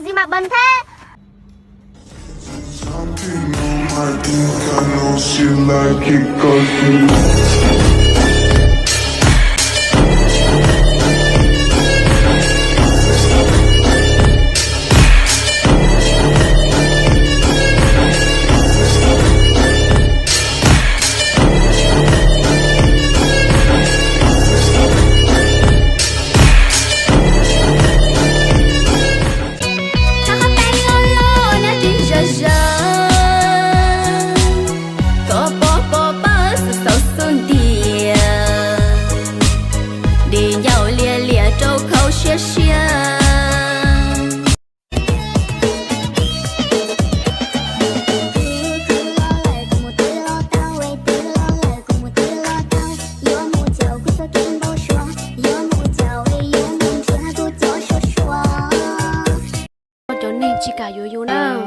gì mà bẩn thế? I think I know she like it 'cause you chỉ cả yo yo nào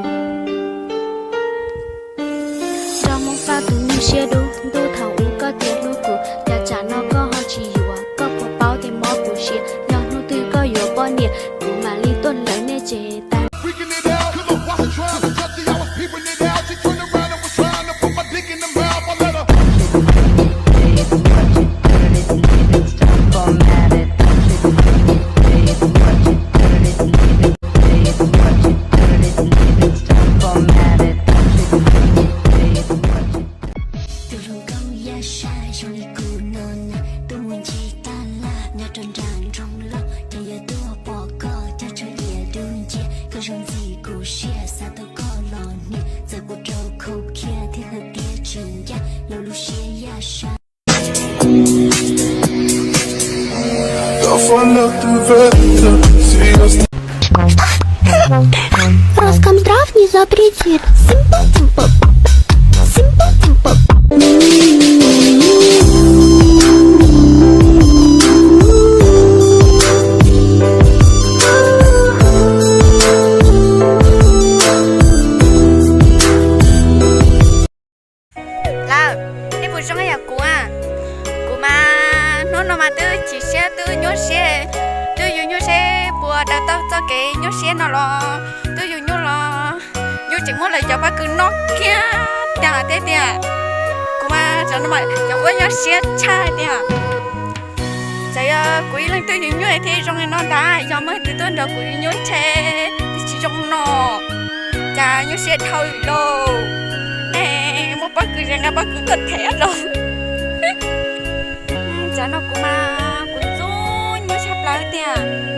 trong mong pha từ như xe đu đu thầu có tiền lưu cụ nhà trả nó có họ chỉ yo có bỏ bao tiền mò cụ xe nhỏ nu tư có yo bao nhiêu cụ mà li tuần lấy nè chế ta Роскомздрав не запретит. là đi buổi sáng ngày của mà nó mà tôi chỉ xe tôi nhớ xe tôi dùng nhớ xe bùa đã tao cho cái nhớ xe nó lo tôi dùng nhớ lo nhớ chỉ muốn là cho ba cứ nó kia đà thế đà của mà cho nó mà cho có nhớ xe cha đà vậy quý lần tôi dùng nhớ thì trong nó đã do mới từ tôi được quý nhớ xe chỉ trong nó cha nhớ xe thôi lo nè một bác cứ rằng bác cứ thật thế rồi cha nó cũng mà cũng rồi nhớ sắp lại tiền